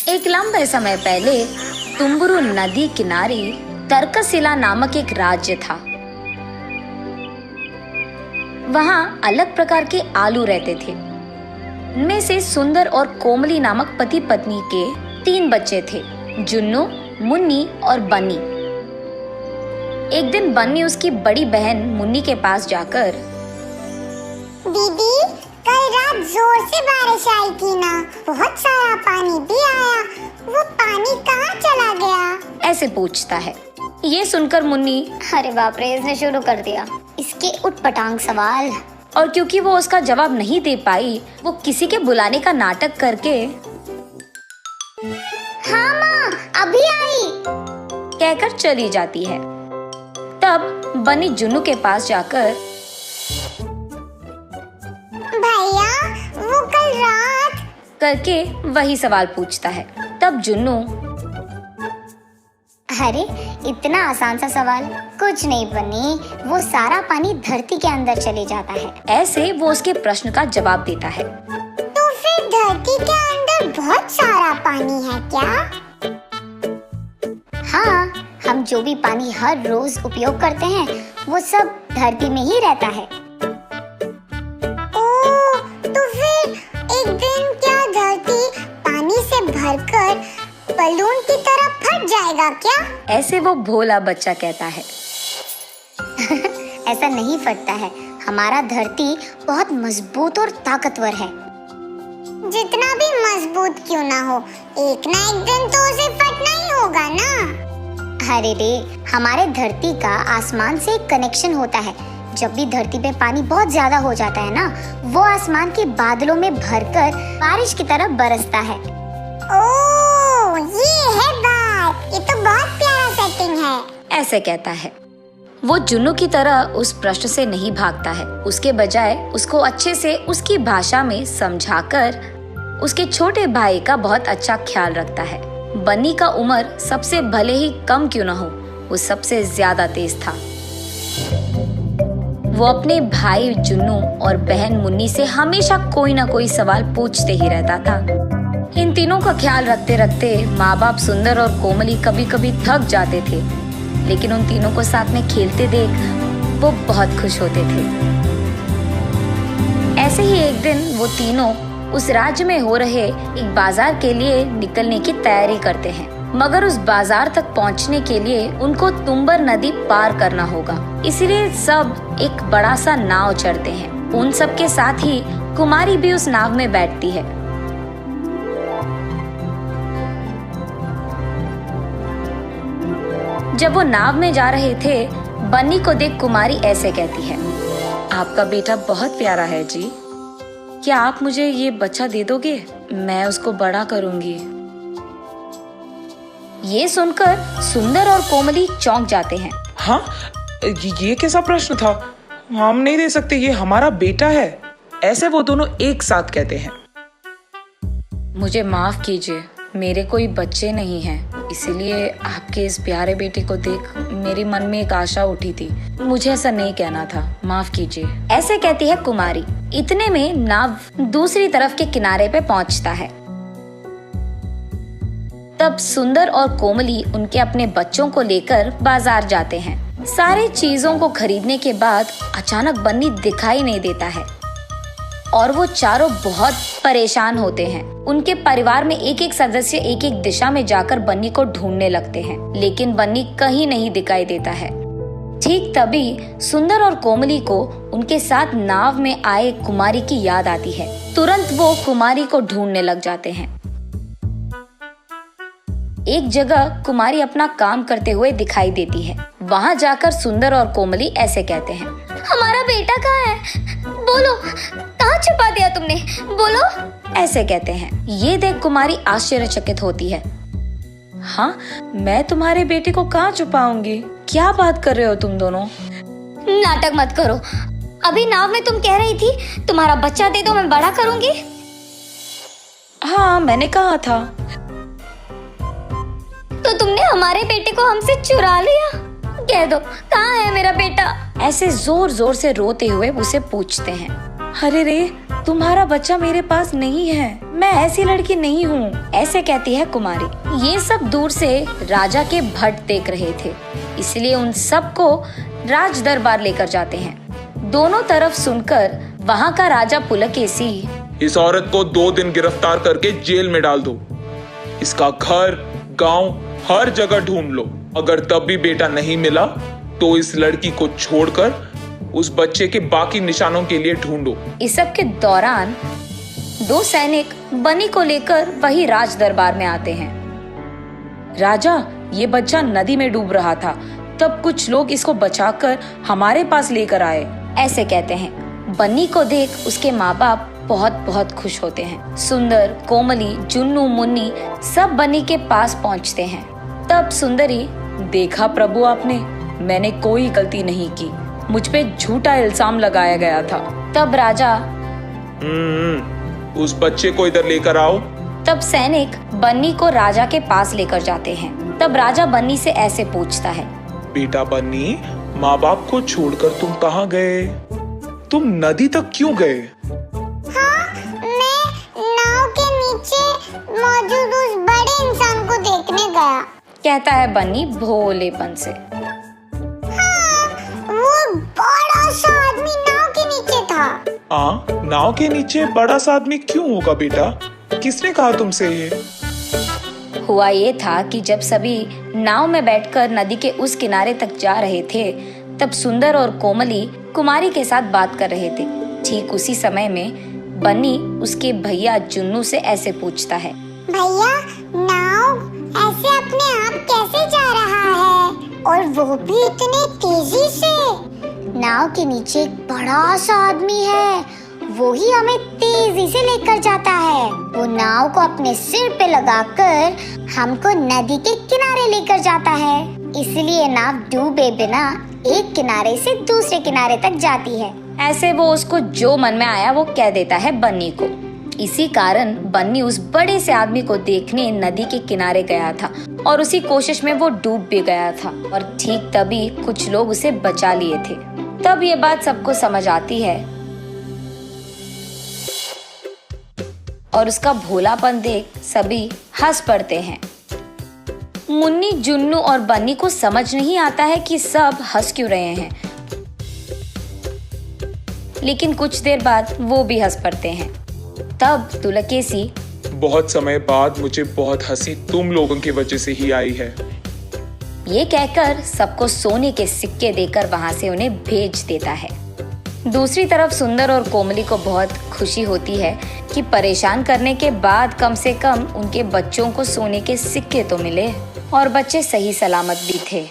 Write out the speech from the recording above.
एक लंबे समय पहले तुम्बुरु नदी किनारे तर्कशिला नामक एक राज्य था। वहाँ अलग प्रकार के आलू रहते थे। उनमें से सुंदर और कोमली नामक पति पत्नी के 3 बच्चे थे, जुन्नू, मुन्नी और बन्नी। एक दिन बन्नी उसकी बड़ी बहन मुन्नी के पास जाकर, दीदी, कल रात जोर से बारिश आई थी ना, बहुत सारा पानी भी आया, वो पानी कहाँ चला गया? ऐसे पूछता है। ये सुनकर मुन्नी, अरे बाप रे, इसने शुरू कर दिया इसके उटपटांग सवाल। और क्योंकि वो उसका जवाब नहीं दे पाई, वो किसी के बुलाने का नाटक करके, हाँ माँ, अभी आई, कहकर चली जाती है। तब बन्नी जुन्नू के पास जाकर, भैया, वो कल रात करके वही सवाल पूछता है। तब जुन्नू, अरे इतना आसान सा सवाल, कुछ नहीं बनी, वो सारा पानी धरती के अंदर चले जाता है। ऐसे वो उसके प्रश्न का जवाब देता है। तो फिर धरती के अंदर बहुत सारा पानी है क्या? हाँ, हम जो भी पानी हर रोज उपयोग करते हैं वो सब धरती में ही रहता है। ओह, तो फिर एक दिन क्या धरती पानी से भरकर बलून की तरह फट जाएगा क्या? ऐसे वो भोला बच्चा कहता है। ऐसा नहीं फटता है, हमारा धरती बहुत मजबूत और ताकतवर है। जितना भी मजबूत क्यों ना हो, एक ना एक दिन तो उसे फटना ही होगा ना। अरे रे, हमारे धरती का आसमान से एक कनेक्शन होता है। जब भी धरती पे पानी बहुत ज्यादा हो जाता है ना, वो आसमान के बादलों में भरकर बारिश की तरफ बरसता है। ओह, ये है बात, ये तो बहुत प्यारा सेटिंग है। ऐसे कहता है। वो जुन्नू की तरह उस प्रश्न से नहीं भागता है, उसके बजाय उसको अच्छे से उसकी भाषा में समझाकर उसके छोटे भाई का बहुत अच्छा ख्याल रखता है। बन्नी का उम्र सबसे भले ही कम क्यों न हो, वो सबसे ज्यादा तेज था। वो अपने भाई जुन्नू और बहन मुन्नी से हमेशा कोई ना कोई सवाल पूछते ही रहता था। इन तीनों का ख्याल रखते रखते माँ बाप सुंदर और कोमली कभी कभी थक जाते थे, लेकिन उन तीनों को साथ में खेलते देख वो बहुत खुश होते थे। ऐसे ही एक दिन वो तीनों उस राज्य में हो रहे एक बाजार के लिए निकलने की तैयारी करते हैं, मगर उस बाजार तक पहुंचने के लिए उनको तुम्बर नदी पार करना होगा। इसलिए सब एक बड़ा सा नाव चढ़ते हैं। उन सब के साथ ही कुमारी भी उस नाव में बैठती है। जब वो नाव में जा रहे थे, बन्नी को देख कुमारी ऐसे कहती है, आपका बेटा बहुत प्यारा है जी, क्या आप मुझे ये बच्चा दे दोगे? मैं उसको बड़ा करूंगी। ये सुनकर सुंदर और कोमली चौंक जाते हैं। हाँ, ये कैसा प्रश्न था? हम नहीं दे सकते, ये हमारा बेटा है, ऐसे वो दोनों एक साथ कहते हैं। मुझे माफ कीजिए, मेरे कोई बच्चे नहीं हैं, इसीलिए आपके इस प्यारे बेटे को देख मेरे मन में एक आशा उठी थी। मुझे ऐसा नहीं कहना था, माफ कीजिए। ऐसे कहती है कुमारी। इतने में नाव दूसरी तरफ के किनारे पे पहुंचता है। तब सुंदर और कोमली उनके अपने बच्चों को लेकर बाजार जाते हैं। सारे चीजों को खरीदने के बाद अचानक बन्नी दिखाई नहीं देता है और वो चारों बहुत परेशान होते हैं। उनके परिवार में एक एक सदस्य एक एक दिशा में जाकर बन्नी को ढूंढने लगते हैं, लेकिन बन्नी कहीं नहीं दिखाई देता है। ठीक तभी सुंदर और कोमली को उनके साथ नाव में आए कुमारी की याद आती है। तुरंत वो कुमारी को ढूंढने लग जाते हैं। एक जगह कुमारी अपना काम करते हुए दिखाई देती है। वहाँ जाकर सुंदर और कोमली ऐसे कहते हैं, हमारा बेटा कहाँ है? बोलो, कहाँ छुपा दिया तुमने? बोलो। ऐसे कहते हैं। ये देख कुमारी आश्चर्यचकित होती है। हाँ, मैं तुम्हारे बेटे को कहाँ छुपाऊंगी? क्या बात कर रहे हो तुम दोनों? नाटक मत करो। अभी नाव में तुम कह रही थी तुम्हारा बच्चा दे दो, मैं बड़ा करूंगी। हाँ, मैंने कहा था। तो तुमने हमारे बेटे को हमसे चुरा लिया? कह दो, कहाँ है मेरा बेटा? ऐसे जोर जोर से रोते हुए उसे पूछते हैं। अरे रे, तुम्हारा बच्चा मेरे पास नहीं है, मैं ऐसी लड़की नहीं हूँ, ऐसे कहती है कुमारी। ये सब दूर से राजा के भट देख रहे थे, इसलिए उन सबको राज दरबार लेकर जाते हैं। दोनों तरफ सुनकर वहाँ का राजा पुलकेशी, इस औरत को 2 दिन गिरफ्तार करके जेल में डाल दो। इसका घर, गांव, हर जगह ढूंढ लो। अगर तब भी बेटा नहीं मिला तो इस लड़की को छोड़कर उस बच्चे के बाकी निशानों के लिए ढूंढो। इस सब के दौरान 2 सैनिक बनी को लेकर वही राज दरबार में आते हैं। राजा, ये बच्चा नदी में डूब रहा था, तब कुछ लोग इसको बचाकर हमारे पास लेकर आए, ऐसे कहते हैं। बन्नी को देख उसके माँ बाप बहुत बहुत खुश होते हैं। सुंदर, कोमली, जुन्नू, मुन्नी सब बन्नी के पास पहुँचते हैं। तब सुंदरी, देखा प्रभु आपने, मैंने कोई गलती नहीं की, मुझ पे झूठा इल्जाम लगाया गया था। तब राजा, उस बच्चे को इधर लेकर आओ। तब सैनिक बन्नी को राजा के पास लेकर जाते हैं। तब राजा बन्नी से ऐसे पूछता है, बेटा बन्नी, माँ बाप को छोड़कर तुम कहाँ गए? तुम नदी तक क्यों गए? हाँ, मैं नाव के नीचे मौजूद उस बड़े इंसान को देखने गया, कहता है बन्नी भोलेपन से। हाँ, वो बड़ा सा आदमी नाव के नीचे था। नाव के नीचे बड़ा सा आदमी क्यों होगा बेटा? किसने कहा तुमसे ये? हुआ ये था कि जब सभी नाव में बैठकर नदी के उस किनारे तक जा रहे थे, तब सुंदर और कोमली कुमारी के साथ बात कर रहे थे। ठीक उसी समय में बन्नी उसके भैया जुन्नू से ऐसे पूछता है, भैया, नाव ऐसे अपने आप कैसे जा रहा है, और वो भी इतने तेजी से? नाव के नीचे एक बड़ा सा आदमी है, वो ही हमें तेजी से लेकर जाता है। वो नाव को अपने सिर पे लगाकर हमको नदी के किनारे लेकर जाता है, इसलिए नाव डूबे बिना एक किनारे से दूसरे किनारे तक जाती है। ऐसे वो उसको जो मन में आया वो कह देता है बन्नी को। इसी कारण बन्नी उस बड़े से आदमी को देखने नदी के किनारे गया था और उसी कोशिश में वो डूब भी गया था, और ठीक तभी कुछ लोग उसे बचा लिए थे। तब ये बात सबको समझ आती है और उसका भोलापन देख सभी हंस पड़ते हैं। मुन्नी, जुन्नू और बन्नी को समझ नहीं आता है कि सब हंस क्यों रहे हैं, लेकिन कुछ देर बाद वो भी हंस पड़ते हैं। तब पुलकेशी, बहुत समय बाद मुझे बहुत हंसी तुम लोगों की वजह से ही आई है। ये कहकर सबको सोने के सिक्के देकर वहां से उन्हें भेज देता है। दूसरी तरफ सुंदर और कोमली को बहुत खुशी होती है कि परेशान करने के बाद कम से कम उनके बच्चों को सोने के सिक्के तो मिले, और बच्चे सही सलामत भी थे।